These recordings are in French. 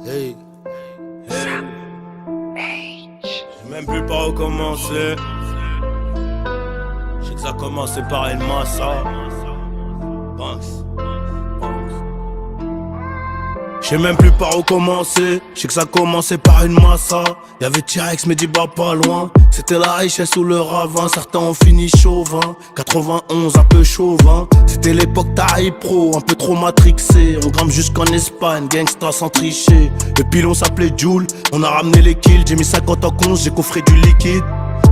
Hey, hey. J'ai même plus par où commencer. Je sais que ça a commencé par une massa. Banks. Je sais même plus par où commencer. Je sais que ça a commencé par une massa. Y'avait T-Rex, Mediba pas loin. C'était la richesse ou le ravin. Certains ont fini chauvin. 91, un peu chauvin. C'était l'époque Tari Pro, un peu trop matrixé. On grimpe jusqu'en Espagne, gangsta sans tricher. Le pilon s'appelait Joule, on a ramené les kills. J'ai mis 50 en compte, j'ai coffré du liquide.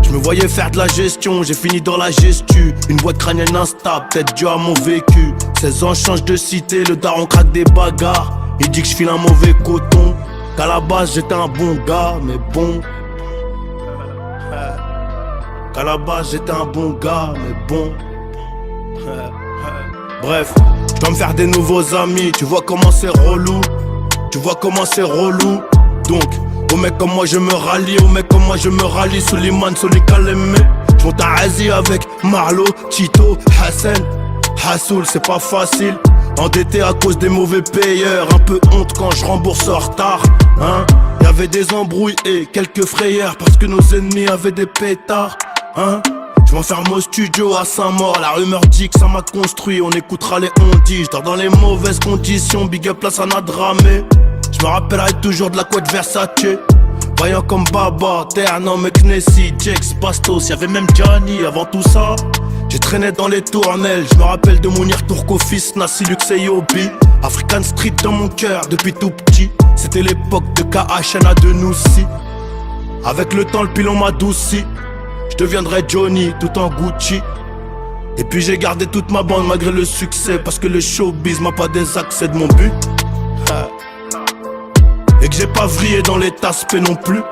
Je me voyais faire de la gestion, j'ai fini dans la gestu. Une boîte crânienne instable, peut-être dû à mon vécu. 16 ans, je change de cité, le daron craque des bagarres. Il dit que je file un mauvais coton, qu'à la base j'étais un bon gars, mais bon. Qu'à la base j'étais un bon gars, mais bon. Bref, je dois me faire des nouveaux amis, tu vois comment c'est relou. Tu vois comment c'est relou. Donc, aux mecs comme moi je me rallie, aux mecs comme moi je me rallie. Suleiman, Soli Kalemé. J'monte à Asie avec Marlo, Tito, Hassan, Hassoul, c'est pas facile. Endetté à cause des mauvais payeurs. Un peu honte quand je rembourse en retard, hein. Y'avait des embrouilles et quelques frayeurs parce que nos ennemis avaient des pétards, hein. Je m'enferme au studio à Saint-Maur. La rumeur dit que ça m'a construit. On écoutera les on-dit. Je dors dans les mauvaises conditions. Big up là ça n'a dramé. Je me rappellerai toujours de la couette Versace. Voyant comme Baba, Ternan, McNessy, Jex, Bastos. Y'avait même Gianni avant tout ça. J'ai traîné dans les tournelles. Je me rappelle de Mounir Tourkofis, Nassi, Lux et Yobi. African Street dans mon cœur depuis tout petit. C'était l'époque de KHN à Denoussi. Avec le temps le pilon m'adoucit. Je deviendrai Johnny tout en Gucci. Et puis j'ai gardé toute ma bande malgré le succès. Parce que le showbiz m'a pas désaccès de mon but. Et que j'ai pas vrillé dans les taspes non plus.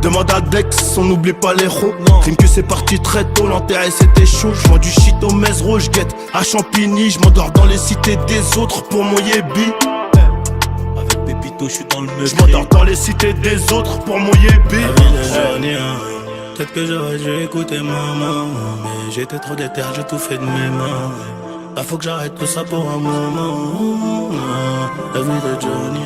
Demande à Dex, on n'oublie pas les roues. Crime que c'est parti très tôt, l'enterré c'était chaud. J'vends du shit au Mesro, j'guette à Champigny. J'm'endors dans les cités des autres pour mon yébi. Avec Pépito, j'suis dans le meublé. J'm'endors dans les cités des autres pour mon yébi. Peut-être que j'aurais dû écouter maman, mais j'étais trop déter, j'ai tout fait de mes mains. Là faut que j'arrête tout ça pour un moment. La vie de Johnny.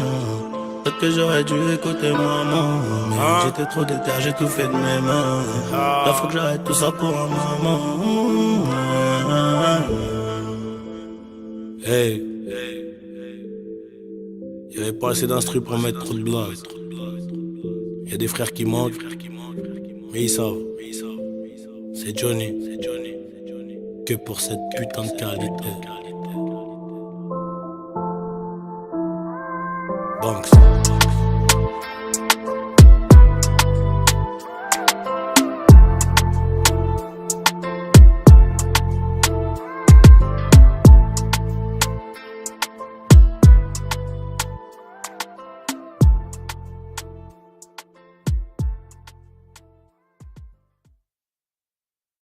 Peut-être que j'aurais dû écouter maman, mais j'étais trop déter, j'ai tout fait de mes mains. Là faut que j'arrête tout ça pour un moment. Hey, y'avait pas assez d'instru pour mettre trop de blagues. Y'a des frères qui manquent, mais ils savent. C'est Johnny, que pour cette putain de qualité. Banks.